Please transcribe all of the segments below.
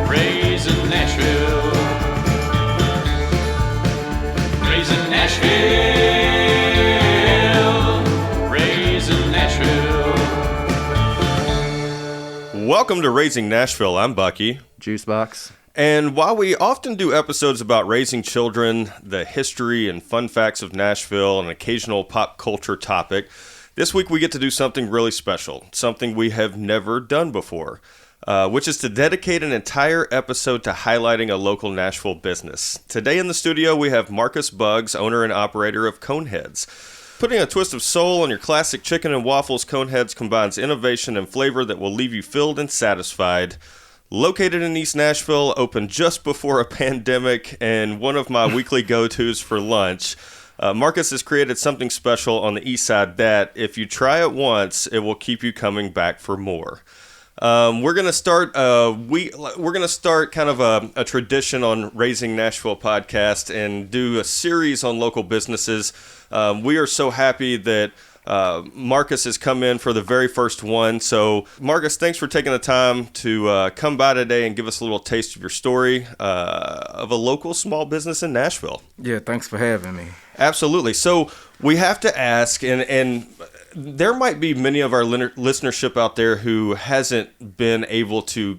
Raising Nashville. Raising Nashville. Raising Nashville. Welcome to Raising Nashville. I'm Bucky. Juicebox. And while we often do episodes about raising children, the history and fun facts of Nashville, and an occasional pop culture topic, this week we get to do something really special, something we have never done before, which is to dedicate an entire episode to highlighting a local Nashville business. Today in the studio we have Marcus Buggs, owner and operator of Coneheads. Putting a twist of soul on your classic chicken and waffles, Coneheads combines innovation and flavor that will leave you filled and satisfied. Located in East Nashville, opened just before a pandemic, and one of my weekly go-tos for lunch, Marcus has created something special on the east side that, if you try it once, it will keep you coming back for more. We're gonna start kind of a tradition on Raising Nashville podcast and do a series on local businesses. We are so happy that Marcus has come in for the very first one. So, Marcus, thanks for taking the time to come by today and give us a little taste of your story of a local small business in Nashville. Yeah, thanks for having me. Absolutely. So, we have to ask, and there might be many of our listenership out there who hasn't been able to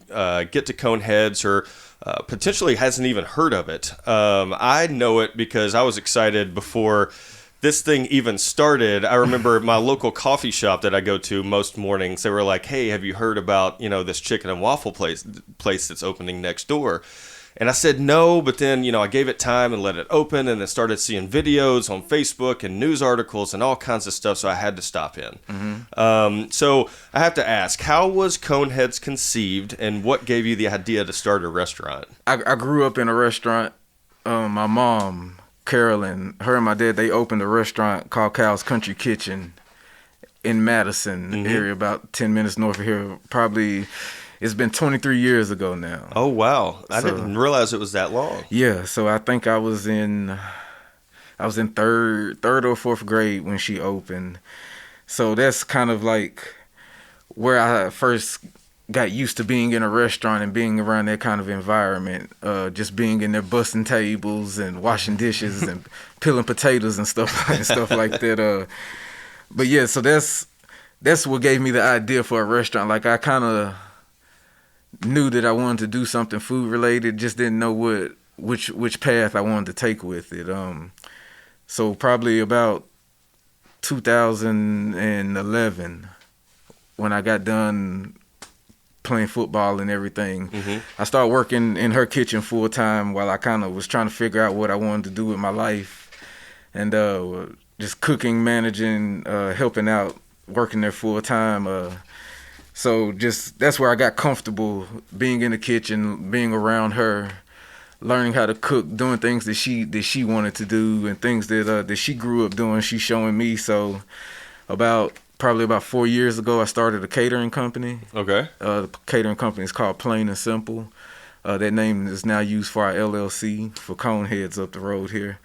get to Coneheads or potentially hasn't even heard of it. I know it because I was excited before this thing even started. I remember my local coffee shop that I go to most mornings, they were like, hey, have you heard about, this chicken and waffle place that's opening next door? And I said no, but then, I gave it time and let it open, and then started seeing videos on Facebook and news articles and all kinds of stuff, so I had to stop in. Mm-hmm. So I have to ask, how was Coneheads conceived, and what gave you the idea to start a restaurant? I grew up in a restaurant. My mom, Carolyn, her and my dad, they opened a restaurant called Cal's Country Kitchen in Madison area, about 10 minutes north of here. Probably, it's been 23 years ago now. Oh, wow. I didn't realize it was that long. Yeah, so I think I was in third or fourth grade when she opened. So that's kind of like where I first got used to being in a restaurant and being around that kind of environment, just being in there busting tables and washing dishes and peeling potatoes and stuff like that. But yeah, so that's what gave me the idea for a restaurant. Like, I kind of knew that I wanted to do something food related, just didn't know which path I wanted to take with it. So probably about 2011, when I got done playing football and everything, I started working in her kitchen full time while I kind of was trying to figure out what I wanted to do with my life, and just cooking, managing, helping out, working there full time. So just that's where I got comfortable, being in the kitchen, being around her, learning how to cook, doing things that she wanted to do, and things that she grew up doing. She's showing me. So probably about 4 years ago, I started a catering company. Okay. The catering company is called Plain and Simple. That name is now used for our LLC for Coneheads up the road here.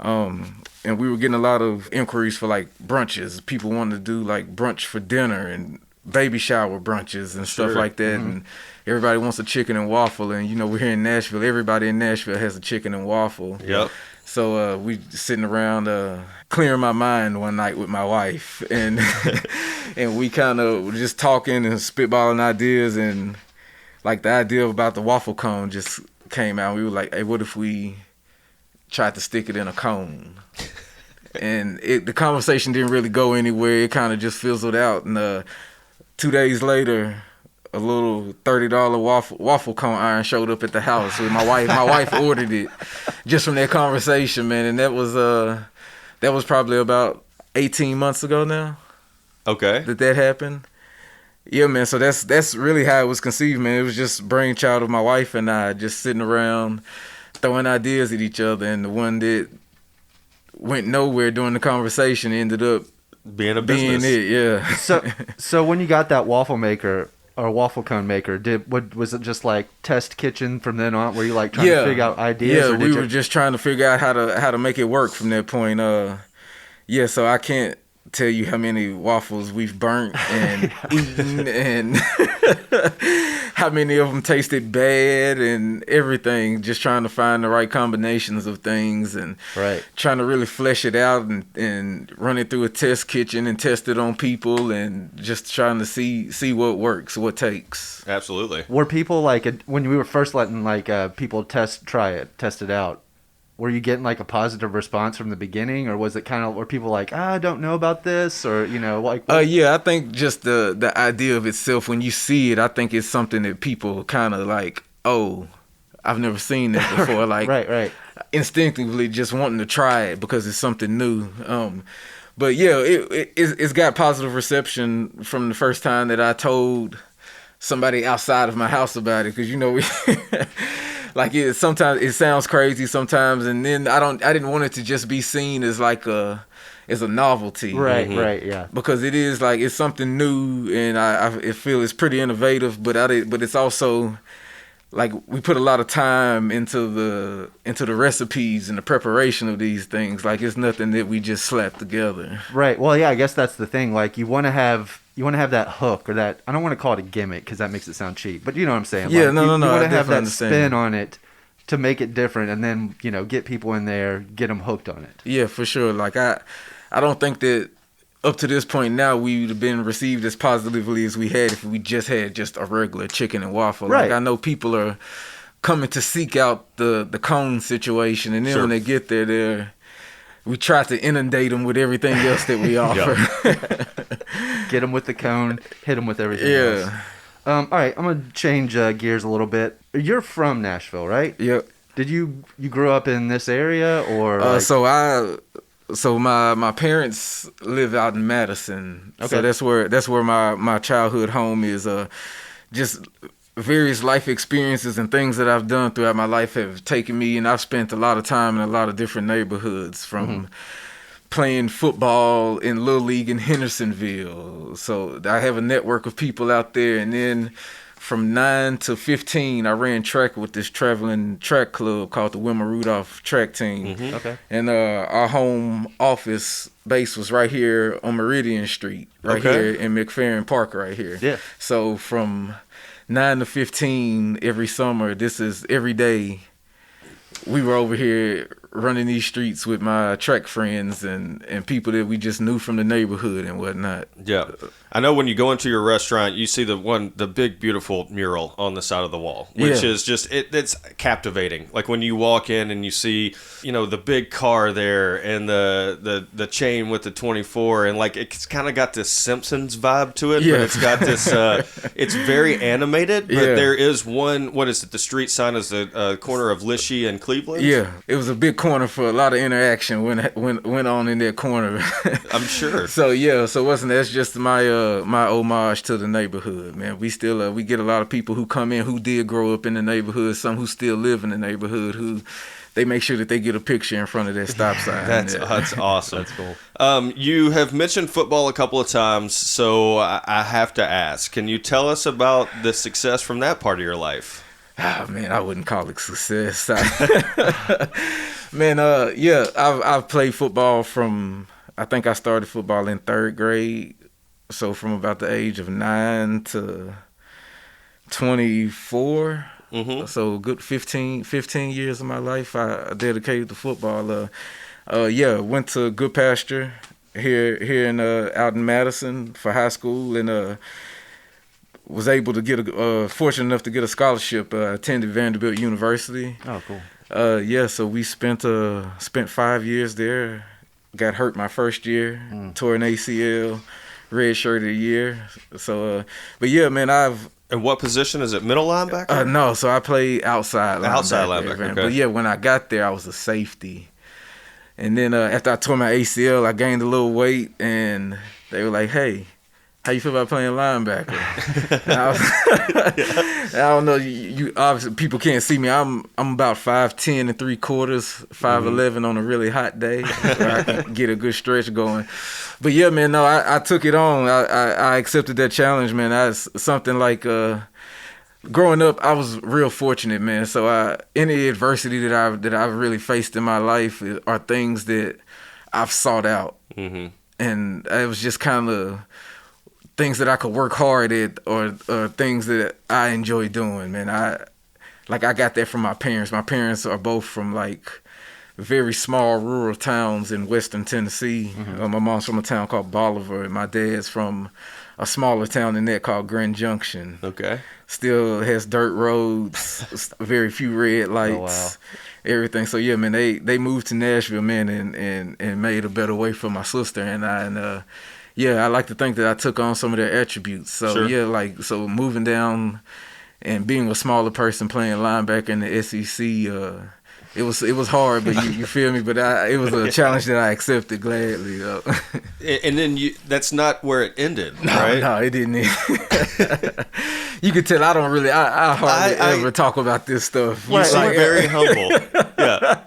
And we were getting a lot of inquiries for like brunches. People wanted to do like brunch for dinner and baby shower brunches and stuff like that. And everybody wants a chicken and waffle. And, we're here in Nashville. Everybody in Nashville has a chicken and waffle. Yep. So we sitting around clearing my mind one night with my wife, and and we kind of were just talking and spitballing ideas, and like the idea about the waffle cone just came out. We were like, hey, what if we tried to stick it in a cone? And the conversation didn't really go anywhere. It kind of just fizzled out. And 2 days later, a little $30 waffle cone iron showed up at the house. So my wife ordered it just from that conversation, man. And that was probably about 18 months ago now. Okay. That happened. Yeah, man. So that's really how it was conceived, man. It was just brainchild of my wife and I, just sitting around throwing ideas at each other, and the one that went nowhere during the conversation ended up being a business. Being it, yeah. So when you got that waffle maker or waffle cone maker, was it just like test kitchen from then on? Were you like trying to figure out ideas? Yeah, we were just trying to figure out how to make it work from that point. So I can't tell you how many waffles we've burnt and eaten, and how many of them tasted bad and everything. Just trying to find the right combinations of things and trying to really flesh it out and run it through a test kitchen and test it on people and just trying to see what works, what takes. Absolutely. Were people like when we were first letting people test it out? Were you getting like a positive response from the beginning, or was it kind of were people like, I don't know about this, or yeah, I think just the idea of itself, when you see it, I think it's something that people kind of like, oh, I've never seen this before, like right, instinctively just wanting to try it because it's something new. But yeah, it's got positive reception from the first time that I told somebody outside of my house about it, because like sometimes it sounds crazy sometimes, and then I didn't want it to just be seen as like a novelty, right, yeah, because it is like it's something new, and I feel it's pretty innovative, but it's also like we put a lot of time into the recipes and the preparation of these things. Like it's nothing that we just slap together. Right. Well, yeah, I guess that's the thing. Like you want to have that hook, or that, I don't want to call it a gimmick because that makes it sound cheap, but you know what I'm saying? Yeah, like, no. You want to have that understand. spin on it to make it different, and then, get people in there, get them hooked on it. Yeah, for sure. Like I don't think that up to this point now we would have been received as positively as we had if we just had just a regular chicken and waffle. Right. Like I know people are coming to seek out the cone situation, and then when they get there, we try to inundate them with everything else that we offer. Get them with the cone, hit them with everything else. All right, I'm going to change gears a little bit. You're from Nashville, right? Yep. Did you grew up in this area, or? So my parents live out in Madison. Okay. So that's where my childhood home is. Just various life experiences and things that I've done throughout my life have taken me, and I've spent a lot of time in a lot of different neighborhoods, from playing football in Little League in Hendersonville. So I have a network of people out there, and then from 9 to 15, I ran track with this traveling track club called the Wilma Rudolph Track Team. Okay. And our home office base was right here on Meridian Street, here in McFerrin Park right here. Yeah. So from 9 to 15 every summer, this is every day, we were over here running these streets with my track friends and people that we just knew from the neighborhood and whatnot. Yeah. I know when you go into your restaurant, you see the big, beautiful mural on the side of the wall, which is just, it's captivating. Like when you walk in and you see, the big car there and the chain with the 24, and like it's kind of got this Simpsons vibe to it, but it's got this, it's very animated, but there is one, what is it? The street sign is the corner of Lishi and Cleveland? Yeah. It was a big corner for a lot of interaction went on in that corner. I'm sure. So that's just my homage to the neighborhood, man. We still we get a lot of people who come in who did grow up in the neighborhood, some who still live in the neighborhood, who they make sure that they get a picture in front of that stop sign. That's awesome. That's cool. You have mentioned football a couple of times, so I have to ask, can you tell us about the success from that part of your life? Oh, man, I wouldn't call it success. Man, I've played football from, I think I started football in 3rd grade. So from about the age of 9 to 24, so good 15 years of my life I dedicated to football. Went to Good Pasture here in out in Madison for high school, and was able to get fortunate enough to get a scholarship. Attended Vanderbilt University. Oh, cool. So we spent 5 years there. Got hurt my first year, tore an ACL. Red shirt of the year. So, but yeah, man, And what position is it? Middle linebacker? No, so I played outside linebacker. Outside linebacker, okay. But yeah, when I got there, I was a safety. And then after I tore my ACL, I gained a little weight, and they were like, "Hey, how you feel about playing linebacker?" I don't know. You obviously people can't see me. I'm about 5'10" and 3/4, 5'11" on a really hot day, where I can get a good stretch going. But yeah, man, no, I took it on. I accepted that challenge, man. That's something like growing up, I was real fortunate, man. So any adversity that I've really faced in my life are things that I've sought out. Mm-hmm. and it was just kind of things that I could work hard at, or things that I enjoy doing, man. I got that from my parents. My parents are both from like very small rural towns in western Tennessee. My mom's from a town called Bolivar, and my dad's from a smaller town than that called Grand Junction. Okay. Still has dirt roads, very few red lights, everything. So yeah, man, they moved to Nashville, man, and made a better way for my sister and I. And yeah, I like to think that I took on some of their attributes. So Sure. yeah, so moving down and being a smaller person playing linebacker in the SEC, it was hard, but you feel me? But it was a challenge that I accepted gladly, though. And then that's not where it ended, right? No, it didn't. You could tell I don't really. I hardly ever talk about this stuff. You seem very humble. Yeah.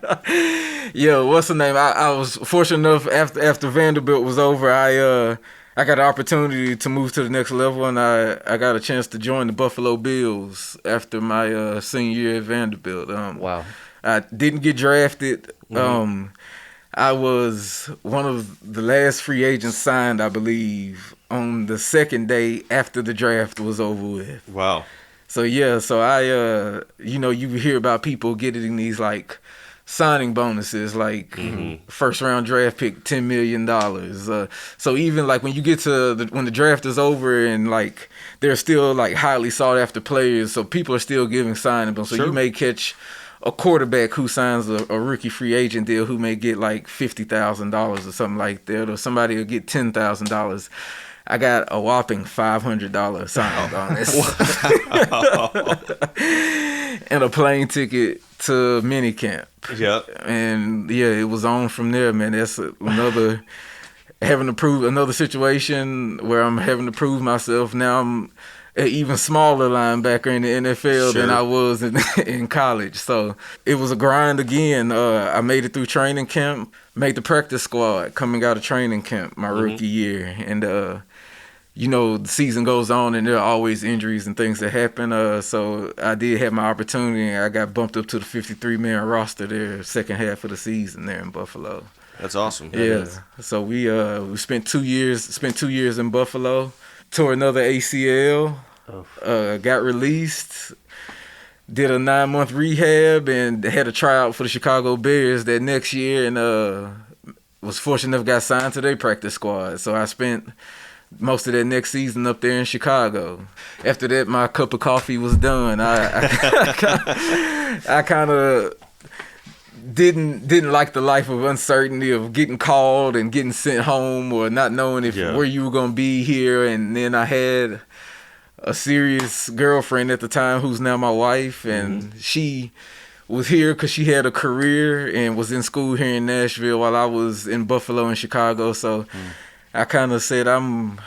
Yeah, what's the name? I was fortunate enough after Vanderbilt was over, I got an opportunity to move to the next level, and I got a chance to join the Buffalo Bills after my senior year at Vanderbilt. Wow. I didn't get drafted. I was one of the last free agents signed, I believe, on the second day after the draft was over with. Wow. So yeah, so I, you hear about people getting these like signing bonuses, like first round draft pick, $10 million. So even like when you get to when the draft is over and like they're still like highly sought after players, so people are still giving signing bonuses. So Sure. you may catch a quarterback who signs a rookie free agent deal who may get like $50,000 or something like that, or somebody will get $10,000. I got a whopping $500 signing bonus and a plane ticket to minicamp. Yep. And yeah, it was on from there, man. That's another situation where I'm having to prove myself. Now I'm an even smaller linebacker in the NFL Sure. than I was in college. So it was a grind again. I made it through training camp, made the practice squad coming out of training camp my rookie year. And, the season goes on and there are always injuries and things that happen. So I did have my opportunity. I got bumped up to the 53-man roster there, second half of the season there in Buffalo. That's awesome. Yeah. So we spent 2 years in Buffalo, tore another ACL, got released, did a 9-month rehab, and had a tryout for the Chicago Bears that next year, and was fortunate enough got signed to their practice squad. So I spent most of that next season up there in Chicago. After that, my cup of coffee was done. I kind of didn't like the life of uncertainty of getting called and getting sent home or not knowing where you were going to be here. And then I had a serious girlfriend at the time who's now my wife, and she was here because she had a career and was in school here in Nashville while I was in Buffalo and Chicago. So I kind of said I'm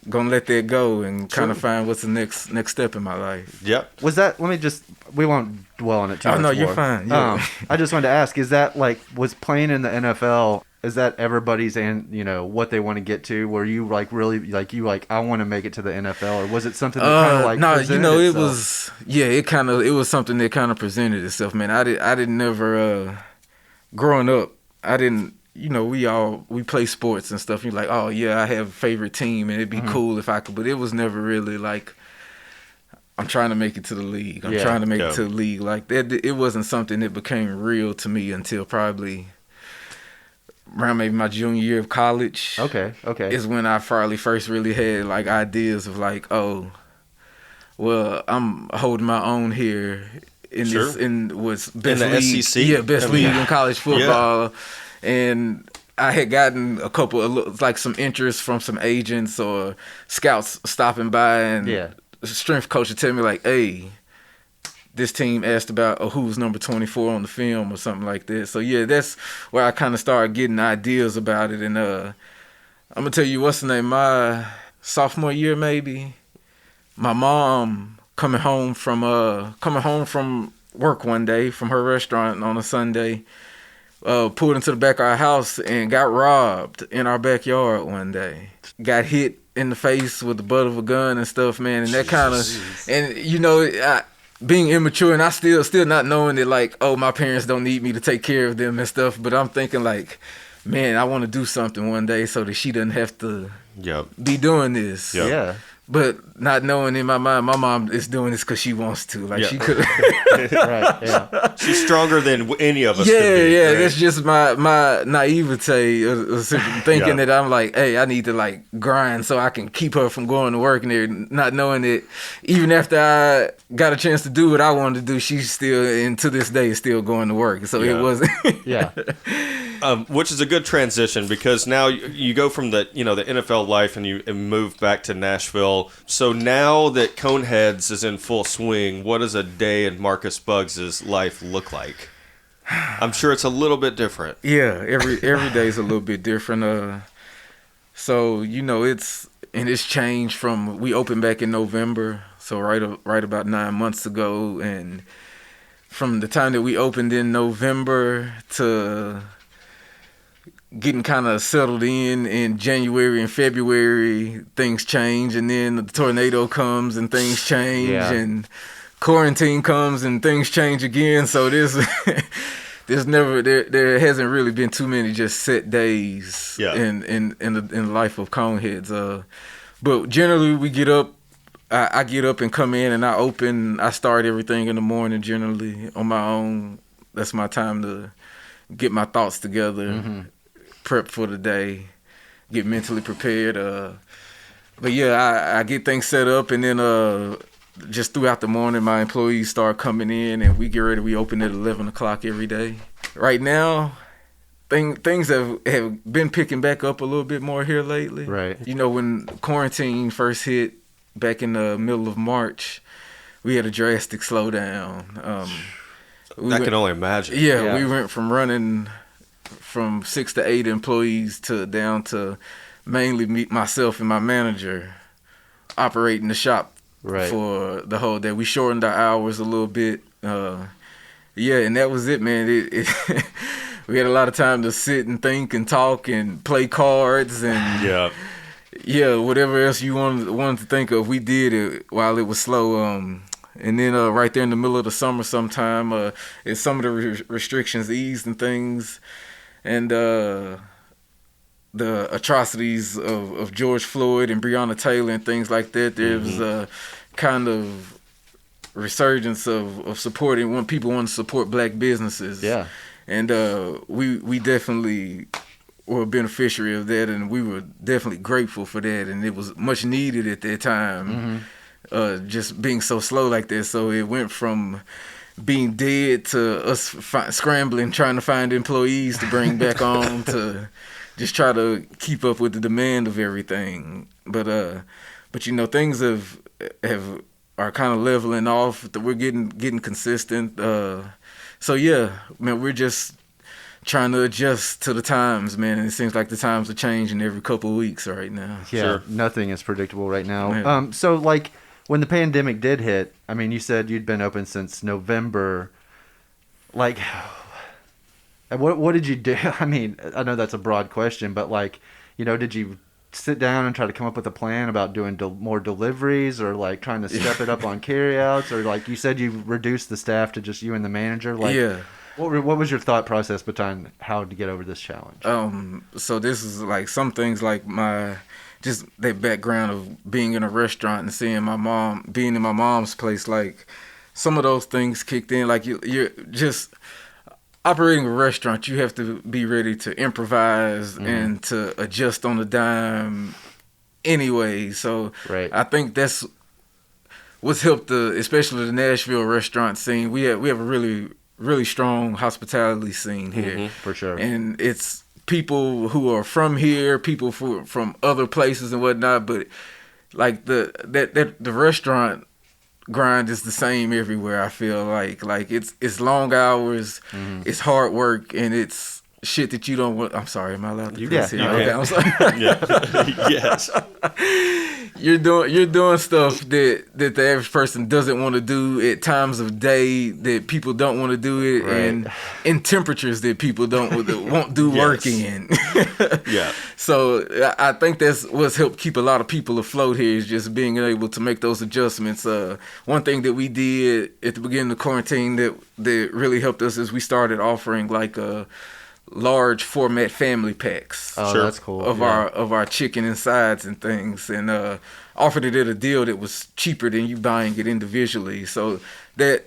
gonna let that go and kind of find what's the next step in my life. Yep. Was that? We won't dwell on it too much. Oh no, you're more. fine. Yeah. I just wanted to ask: is that was playing in the NFL? Is that everybody's what they want to get to? Were you really I want to make it to the NFL, or was it something that kind of presented itself? it was something that kind of presented itself, man. I didn't never growing up. I didn't. We play sports and stuff. You're like, oh yeah, I have a favorite team, and it'd be cool if I could. But it was never really like, I'm trying to make it to the league. I'm trying to make it to the league. Like that, it wasn't something that became real to me until probably around maybe my junior year of college. Okay. Is when I probably first really had like ideas of like, oh, well, I'm holding my own here in Sure. this in what's best In the league. SEC? Yeah, best league in college football. Yeah. And I had gotten a couple of like some interest from some agents or scouts stopping by, and the strength coach would tell me like, hey, this team asked about who's number 24 on the film or something like that. So yeah, that's where I kind of started getting ideas about it. And I'm gonna tell you what's the name. My sophomore year maybe, my mom coming home from work one day from her restaurant on a Sunday. Pulled into the back of our house and got robbed in our backyard one day. Got hit in the face with the butt of a gun and stuff, man. And that kind of, and being immature, and I still not knowing that like, oh, my parents don't need me to take care of them and stuff. But I'm thinking like, man, I want to do something one day so that she doesn't have to Yep. be doing this. Yep. Yeah. But not knowing in my mind, my mom is doing this because she wants to. Like, Yeah. she could. Right. Yeah. She's stronger than any of us could Yeah, be. yeah. Right? That's just my naivete of thinking Yeah. that I'm like, hey, I need to like grind so I can keep her from going to work, and there, not knowing that even after I got a chance to do what I wanted to do, she's still, and to this day, is still going to work. So Yeah. it wasn't. Yeah. Which is a good transition because now you go from the the NFL life and you move back to Nashville. So now that Coneheads is in full swing, what does a day in Marcus Buggs' life look like? I'm sure it's a little bit different. Yeah, every day is a little bit different. So it's changed from, we opened back in November, so right about 9 months ago, and from the time that we opened in November to getting kind of settled in January and February, things change, and then the tornado comes and things change, Yeah. and quarantine comes and things change again. So there hasn't really been too many just set days in the life of Coneheads. But generally we get up. I get up and come in and I start everything in the morning generally on my own. That's my time to get my thoughts together, prep for the day, get mentally prepared. But yeah, I get things set up, and then just throughout the morning, my employees start coming in, and we get ready. We open at 11 o'clock every day. Right now, things have been picking back up a little bit more here lately. Right. When quarantine first hit back in the middle of March, we had a drastic slowdown. I can only imagine. Yeah, we went from running from 6 to 8 employees down to mainly myself and my manager operating the shop for the whole day. We shortened our hours a little bit. And that was it, man. We had a lot of time to sit and think and talk and play cards and whatever else you wanted to think of. We did it while it was slow. And then right there in the middle of the summer sometime, as some of the restrictions eased and things, and the atrocities of George Floyd and Breonna Taylor and things like that, there was a kind of resurgence of supporting when people want to support black businesses. Yeah. And we definitely were a beneficiary of that, and we were definitely grateful for that, and it was much needed at that time. Just being so slow like that. So it went from being dead to us scrambling, trying to find employees to bring back on to just try to keep up with the demand of everything. But things are kind of leveling off. We're getting consistent. So yeah, man, we're just trying to adjust to the times, man. And it seems like the times are changing every couple of weeks right now. Yeah, nothing is predictable right now. Yeah. So like, when the pandemic did hit, I mean, you said you'd been open since November. Like, what did you do? I mean, I know that's a broad question, but like, did you sit down and try to come up with a plan about doing more deliveries, or like trying to step it up on carryouts, or like you said you reduced the staff to just you and the manager? Like, what was your thought process behind how to get over this challenge? So this is like some things like just that background of being in a restaurant and seeing my mom, being in my mom's place, like some of those things kicked in. Like you're just operating a restaurant, you have to be ready to improvise and to adjust on the dime anyway. So I think that's what's helped especially the Nashville restaurant scene. We have a really, really strong hospitality scene here. For sure. And it's people who are from here, people from other places and whatnot, but like the restaurant grind is the same everywhere. I feel like it's long hours, it's hard work, and it's shit that you don't want. I'm sorry, am I allowed to cuss here? Okay, I'm sorry. Yes. You're doing stuff that the average person doesn't want to do at times of day that people don't want to do it, and in temperatures that people won't do work in. So I think that's what's helped keep a lot of people afloat here, is just being able to make those adjustments. One thing that we did at the beginning of quarantine that really helped us is we started offering like large format family packs. Oh, Sure. that's cool. Of our chicken and sides and things, and offered it at a deal that was cheaper than you buying it individually. So that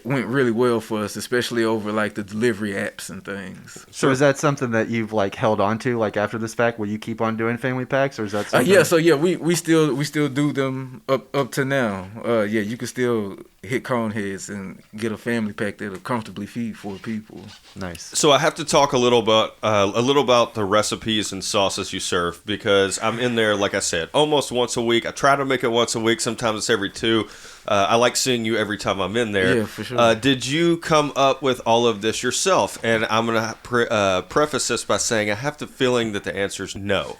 went really well for us, especially over like the delivery apps and things. So is that something that you've like held on to like after this fact? Will you keep on doing family packs, or is that something? We still do them up to now. You can still hit Coneheads and get a family pack that'll comfortably feed 4 people. Nice. So I have to talk a little about the recipes and sauces you serve, because I'm in there, like I said, almost once a week. I try to make it once a week. Sometimes it's every 2. I like seeing you every time I'm in there. Yeah, for sure. Did you come up with all of this yourself? And I'm going to preface this by saying I have the feeling that the answer is no.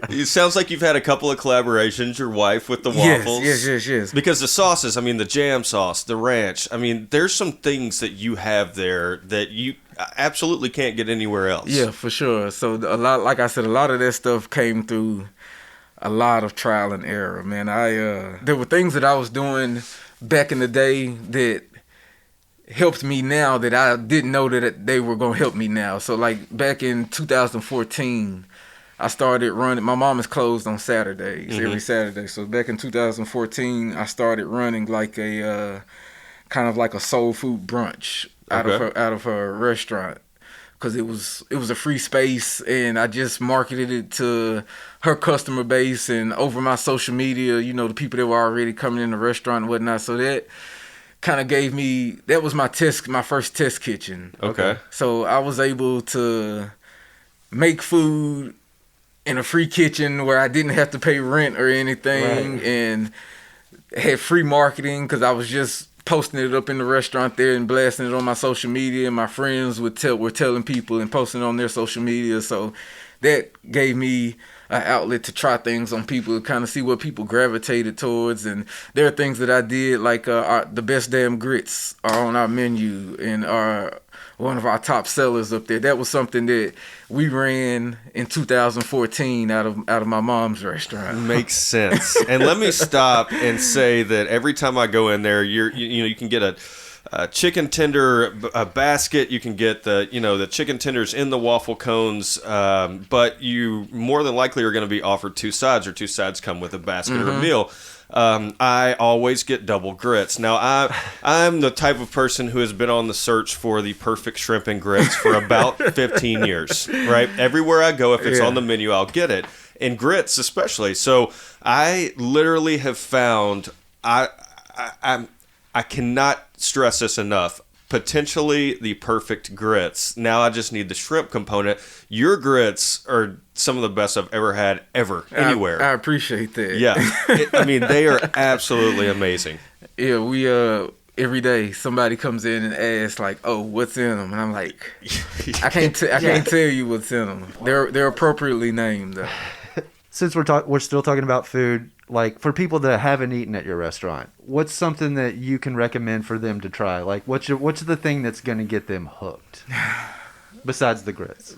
It sounds like you've had a couple of collaborations, your wife with the waffles. Yes. Because the sauces, I mean, the jam sauce, the ranch, I mean, there's some things that you have there that you absolutely can't get anywhere else. Yeah, for sure. So a lot, like I said, a lot of that stuff came through a lot of trial and error, man. There were things that I was doing back in the day that helped me now that I didn't know that they were going to help me now. So like back in 2014, I started running. My mom is closed on Saturdays, every Saturday. So back in 2014, I started running like a kind of like a soul food brunch out of her restaurant, because it was a free space, and I just marketed it to her customer base and over my social media, the people that were already coming in the restaurant and whatnot. So that kind of gave me, that was my first test kitchen. Okay. So I was able to make food in a free kitchen where I didn't have to pay rent or anything, right, and had free marketing because I was just posting it up in the restaurant there and blasting it on my social media, and my friends were telling people and posting it on their social media. So that gave me an outlet to try things on people, to kind of see what people gravitated towards. And there are things that I did, like the best damn grits are on our menu and are one of our top sellers up there. That was something that we ran in 2014 out of my mom's restaurant. Makes sense. And let me stop and say that every time I go in there, you can get a chicken tender basket. You can get the chicken tenders in the waffle cones, but you more than likely are going to be offered 2 sides, or 2 sides come with a basket or a meal. I always get double grits. Now, I'm the type of person who has been on the search for the perfect shrimp and grits for about 15 years, right? Everywhere I go, if it's on the menu, I'll get it. And grits especially. So I literally have found, I cannot stress this enough, potentially the perfect grits. Now I just need the shrimp component. Your grits are some of the best I've ever had anywhere. I appreciate that. Yeah. They are absolutely amazing. Yeah, we every day somebody comes in and asks like, "Oh, what's in them?" And I'm like, I can't tell you what's in them. They're appropriately named though. Since we're still talking about food, like for people that haven't eaten at your restaurant, what's something that you can recommend for them to try? Like what's the thing that's going to get them hooked besides the grits?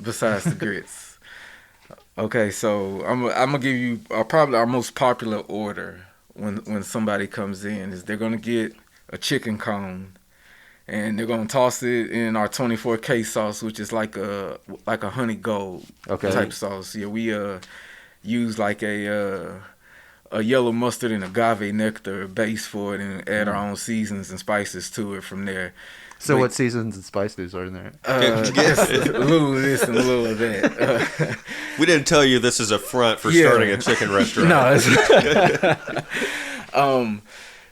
Okay, so I'm gonna give you probably our most popular order when somebody comes in is they're gonna get a chicken cone, and they're gonna toss it in our 24K sauce, which is like a honey gold type sauce. Yeah, we use like a yellow mustard and agave nectar base for it, and add our own seasons and spices to it from there. So what seasons and spices are in there? Just a little of this and a little of that. We didn't tell you this is a front for starting a chicken restaurant. No.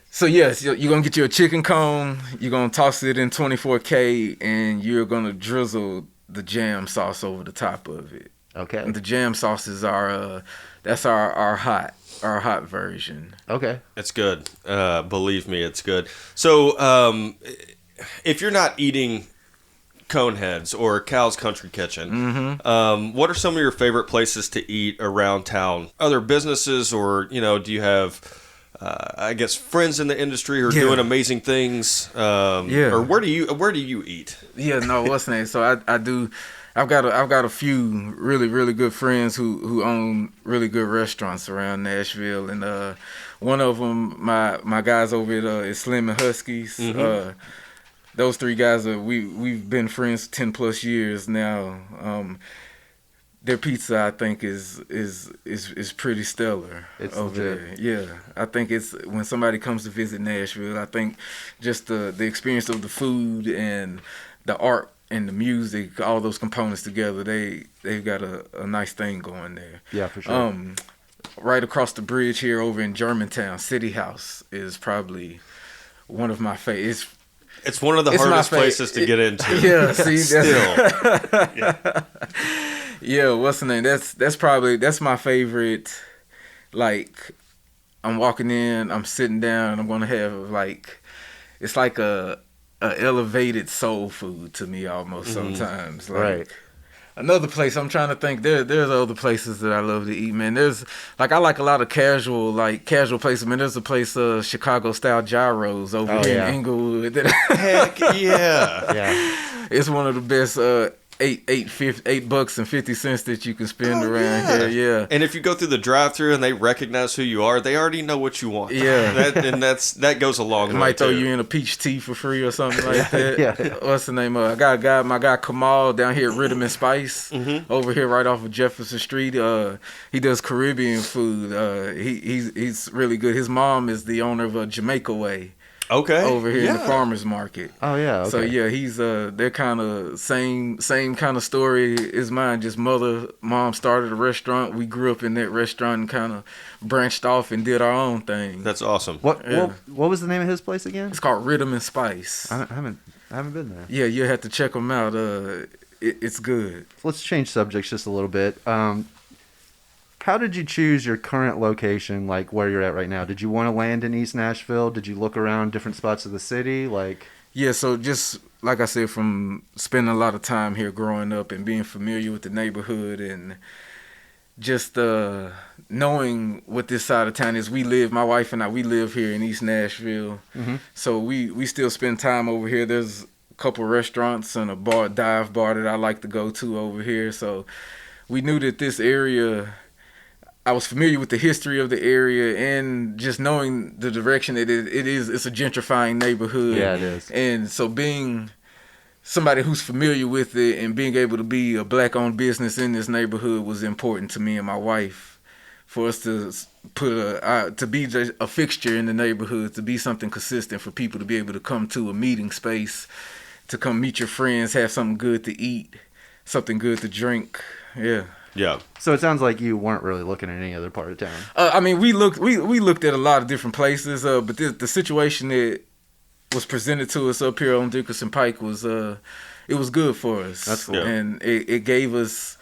So yes, you're going to get you a chicken cone, you're going to toss it in 24K, and you're going to drizzle the jam sauce over the top of it. Okay. And the jam sauce is that's our hot version. Okay. It's good. Believe me, it's good. So, if you're not eating Coneheads or Cal's Country Kitchen, what are some of your favorite places to eat around town? Other businesses, or do you have, I guess, friends in the industry who are doing amazing things? Or where do you eat? Yeah, no, what's name? So I do. I've got a few really, really good friends who own really good restaurants around Nashville, and one of them, my guys over at is Slim and Huskies. those three guys we've been friends 10 plus years now. Their pizza, I think, is pretty stellar over there. Yeah, I think it's when somebody comes to visit Nashville, I think just the experience of the food and the art and the music, all those components together, they've got a nice thing going there. Yeah, for sure. Right across the bridge here over in Germantown, City House is probably one of my favorites. It's one of the hardest places to get into. Yeah, see, still. Yeah, what's the name? That's my favorite. Like, I'm walking in, I'm sitting down, I'm gonna have like, it's like a elevated soul food to me almost sometimes. Like, right. Another place I'm trying to think. There's other places that I love to eat, man. There's like I like a lot of casual places. Man, there's a place Chicago style gyros over here in Inglewood. Heck yeah. Yeah. It's one of the best $8.50 that you can spend around here. Yeah. And if you go through the drive-thru and they recognize who you are, they already know what you want. Yeah. that goes a long way. Might throw too. you in a peach tea for free or something like that. Yeah. What's the name of it? I got my guy Kamal down here at Rhythm and Spice over here right off of Jefferson Street. He does Caribbean food. He's really good. His mom is the owner of Jamaica Way. Okay. Over here in the farmers market. Oh yeah. Okay. So yeah, he's they're kind of same kind of story as mine. Just mom started a restaurant. We grew up in that restaurant and kind of branched off and did our own thing. That's awesome. What was the name of his place again? It's called Rhythm and Spice. I haven't been there. Yeah, you have to check them out. It's good. Let's change subjects just a little bit. How did you choose your current location, like where you're at right now? Did you want to land in East Nashville? Did you look around different spots of the city? Yeah, so just like I said, from spending a lot of time here growing up and being familiar with the neighborhood and just knowing what this side of town is. My wife and I, we live here in East Nashville. So we still spend time over here. There's a couple restaurants and a dive bar that I like to go to over here. So we knew that this area, I was familiar with the history of the area and just knowing the direction that it's a gentrifying neighborhood. Yeah, it is. And so being somebody who's familiar with it and being able to be a black-owned business in this neighborhood was important to me and my wife. For us to to be a fixture in the neighborhood, to be something consistent for people to be able to come to a meeting space, to come meet your friends, have something good to eat, something good to drink. Yeah. Yeah. So it sounds like you weren't really looking at any other part of town. I mean, we looked at a lot of different places, but the situation that was presented to us up here on Dickerson Pike was it was good for us. That's cool. And it gave us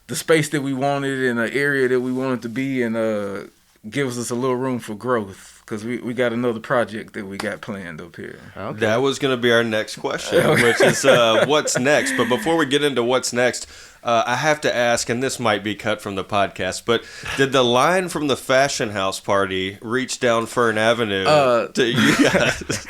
the space that we wanted in an area that we wanted to be, and gives us a little room for growth. Because we got another project that we got planned up here. Okay. That was going to be our next question, which is what's next. But before we get into what's next, I have to ask, and this might be cut from the podcast, but did the line from the Fashion House party reach down Fern Avenue to you guys?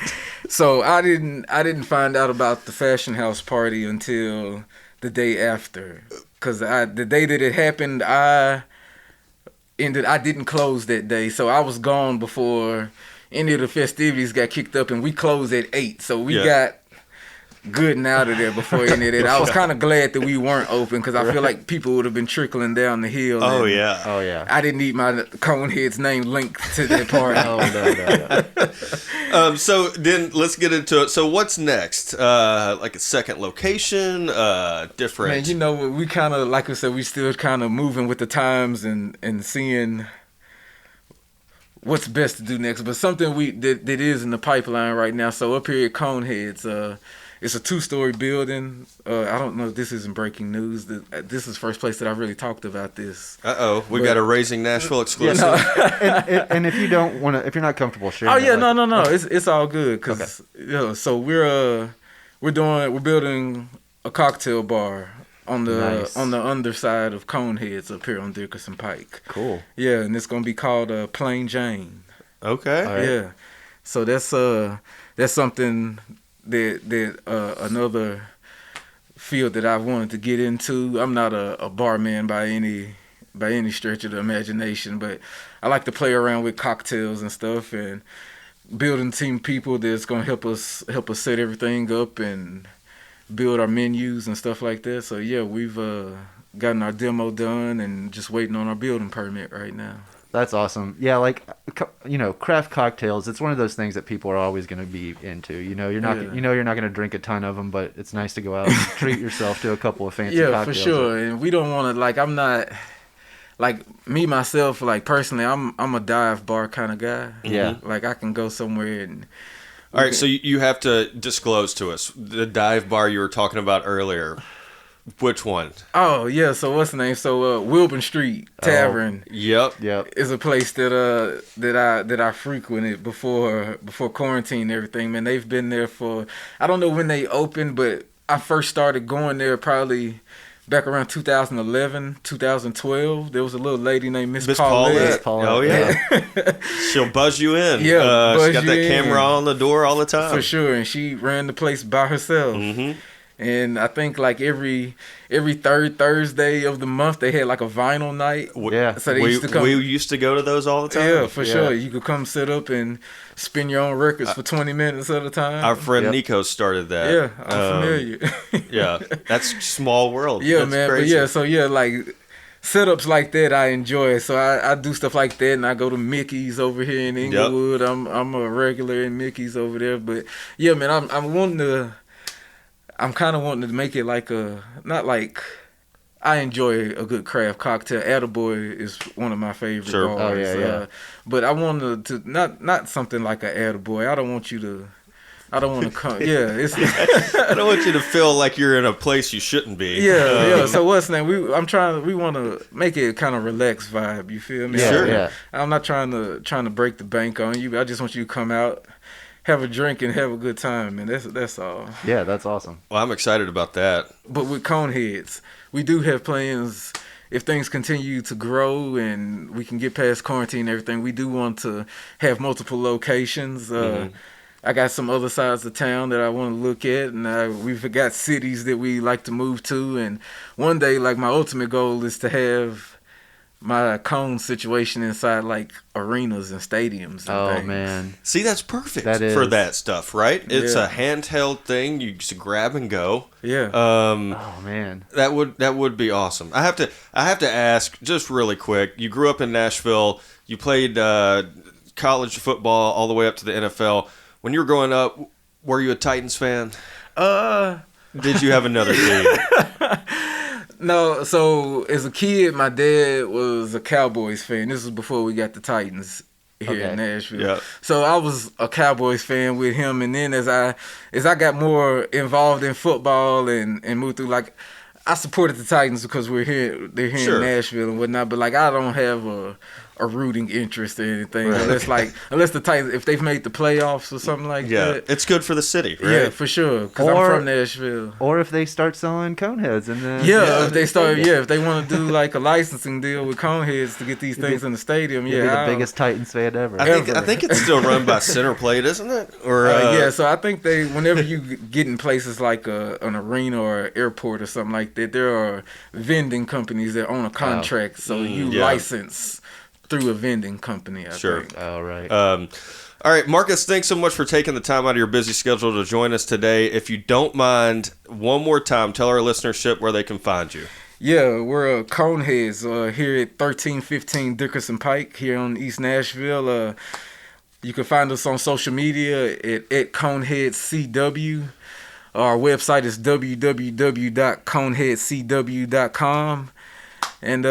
So I didn't find out about the Fashion House party until the day after. Because the day that it happened, I didn't close that day, so I was gone before any of the festivities got kicked up, and we closed at 8, so we got good and out of there before any of that. I was kind of glad that we weren't open, because I feel like people would have been trickling down the hill. Oh yeah. I didn't need my Coneheads name linked to that party. No. So then let's get into it. So what's next? Like a second location, different. Man, we kind of, like I said, we still kind of moving with the times and seeing what's best to do next. But something that is in the pipeline right now. So up here at Coneheads, it's a 2-story building. I don't know if this isn't breaking news. This is the first place that I really talked about this. We got a Raising Nashville exclusive. And if you don't want to, if you're not comfortable sharing. Oh yeah, no. It's all good because so we're building a cocktail bar on the underside of Coneheads up here on Dickerson Pike. Cool. Yeah, and it's gonna be called Plain Jane. Okay. Right. Yeah. So that's something that another field that I wanted to get into. I'm not a barman by any stretch of the imagination, but I like to play around with cocktails and stuff, and building team people that's gonna help us set everything up and build our menus and stuff like that. So yeah, we've gotten our demo done and just waiting on our building permit right now. That's awesome. Yeah, like, you know, craft cocktails, it's one of those things that people are always going to be into. You know, you're not going to drink a ton of them, but it's nice to go out and treat yourself to a couple of fancy cocktails. Yeah, for sure. And we don't want to, like, I'm not, like, me, myself, like, personally, I'm a dive bar kind of guy. Yeah. Like, I can go somewhere and... All right, so you have to disclose to us the dive bar you were talking about earlier. Which one? Oh yeah, so what's the name? So Wilburn Street Tavern. Yep. Is a place that I frequented before quarantine and everything. Man, they've been there for, I don't know when they opened, but I first started going there probably back around 2011, 2012. There was a little lady named Miss Paulette. Oh yeah. She'll buzz you in. Yeah, she's got that camera on the door all the time. For sure, and she ran the place by herself. Mm-hmm. And I think like every third Thursday of the month they had like a vinyl night. Yeah. So they we used to go to those all the time. Yeah, for sure. You could come sit up and spin your own records for 20 minutes at a time. Our friend Nico started that. Yeah, I'm familiar. Yeah, that's small world. Yeah, that's man. crazy. But yeah, so yeah, like setups like that I enjoy. So I do stuff like that, and I go to Mickey's over here in Inglewood. Yep. I'm a regular in Mickey's over there. But yeah, man, I'm kind of wanting to make it like not like, I enjoy a good craft cocktail. Attaboy is one of my favorite bars. Oh, yeah. But I want to not something like a Attaboy. I don't want to come. Yeah, it's. I don't want you to feel like you're in a place you shouldn't be. Yeah. So what's the name? We want to make it kind of relaxed vibe. You feel me? Yeah, sure. Yeah. I'm not trying to break the bank on you. I just want you to come out, have a drink, and have a good time, and that's all. Yeah, that's awesome. Well, I'm excited about that. But with Coneheads, we do have plans. If things continue to grow and we can get past quarantine and everything, we do want to have multiple locations. I got some other sides of town that I want to look at, and we've got cities that we like to move to. And one day, like, my ultimate goal is to have my cone situation inside like arenas and stadiums and things. Man, see, that's perfect for that stuff, right? It's a handheld thing you just grab and go. Yeah. Oh man, that would be awesome. I have to ask just really quick. You grew up in Nashville. You played college football all the way up to the NFL. When you were growing up, were you a Titans fan? Did you have another team? No, so as a kid, my dad was a Cowboys fan. This was before we got the Titans here in Nashville. Yep. So I was a Cowboys fan with him, and then as I got more involved in football and moved through, like, I supported the Titans because they're here in Nashville and whatnot, but like I don't have a rooting interest or anything, right. unless the Titans, if they've made the playoffs or something like that. It's good for the city, right? Yeah, for sure, because I'm from Nashville. Or if they start selling Coneheads and then if they want to do like a licensing deal with Coneheads to get these things in the stadium, be the biggest Titans fan ever. I think it's still run by Center Plate, isn't it? Or so I think whenever you get in places like an arena or an airport or something like that, there are vending companies that own a contract, so you license through a vending company, I think. All right. All right, Marcus, thanks so much for taking the time out of your busy schedule to join us today. If you don't mind, one more time, tell our listenership where they can find you. Yeah, we're Coneheads here at 1315 Dickerson Pike here on East Nashville. You can find us on social media at ConeheadsCW. Our website is www.coneheadscw.com. And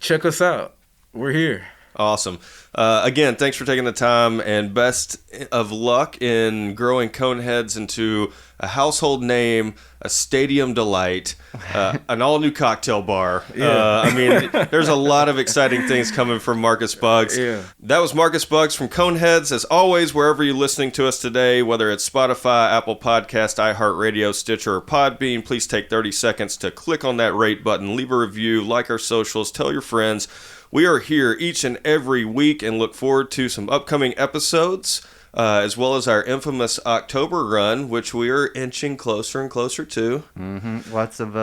check us out. We're here. Awesome. Again, thanks for taking the time, and best of luck in growing Coneheads into a household name, a stadium delight, an all-new cocktail bar. There's a lot of exciting things coming from Marcus Buggs. Yeah. That was Marcus Buggs from Coneheads. As always, wherever you're listening to us today, whether it's Spotify, Apple Podcast, iHeartRadio, Stitcher, or Podbean, please take 30 seconds to click on that rate button, leave a review, like our socials, tell your friends. We are here each and every week and look forward to some upcoming episodes, as well as our infamous October run, which we are inching closer and closer to. Mm-hmm. Lots of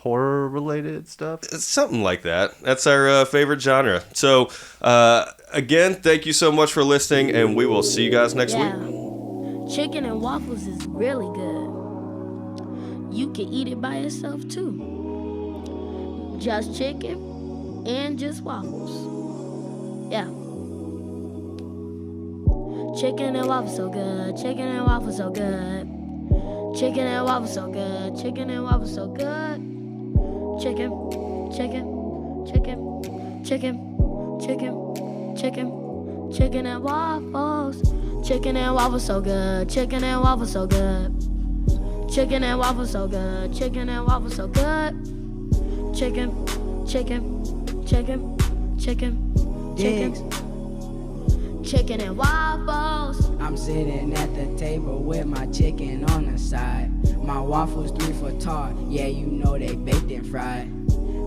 horror related stuff. It's something like that. That's our favorite genre. So again, thank you so much for listening, and we will see you guys next week. Chicken and waffles is really good. You can eat it by yourself too. Just chicken and just waffles. Yeah. Chicken and waffles so good. Chicken and waffles so good. Chicken and waffles so good. Chicken and waffles so good. Chicken, chicken, chicken, chicken, chicken, chicken, chicken and waffles. Chicken and waffles so good. Chicken and waffles so good. Chicken and waffles so good. Chicken and waffles so good. Chicken, chicken, chicken, chicken, chicken. Chicken and waffles. I'm sitting at the table with my chicken on the side. My waffles 3 for tall, yeah, you know they baked and fried.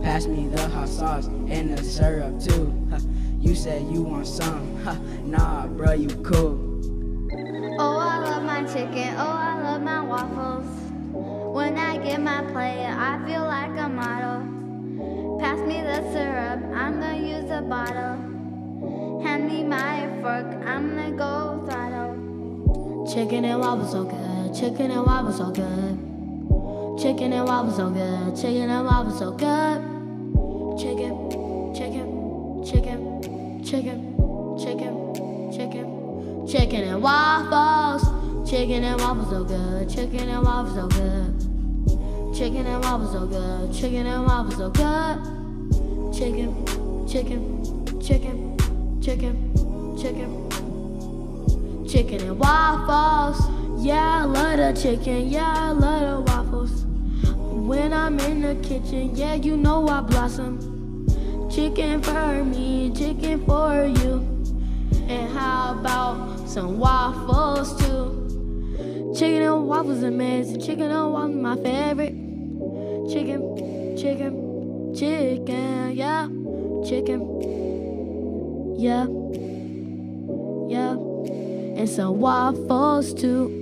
Pass me the hot sauce and the syrup too. You said you want some, nah, bro, you cool. Oh, I love my chicken, oh, I love my waffles. When I get my plate, I feel like a model. Pass me the syrup, I'm gonna use a bottle. Hand me my fork, I'm gonna go throttle. Chicken and waffles so good. Chicken and waffles so good. Chicken and waffles so good. Chicken and waffles so good. Chicken, chicken, chicken, chicken, chicken, chicken, chicken and waffles. Chicken and waffles so good. Chicken and waffles so good. Chicken and waffles so good. Chicken and waffles so good. Chicken, chicken, chicken, chicken, chicken, chicken and waffles. Yeah, I love the chicken. Yeah, I love the waffles. When I'm in the kitchen, yeah, you know I blossom. Chicken for me, chicken for you. And how about some waffles too? Chicken and waffles amazing. Chicken and waffles my favorite. Chicken, chicken, chicken, yeah. Chicken, yeah, yeah. And some waffles too.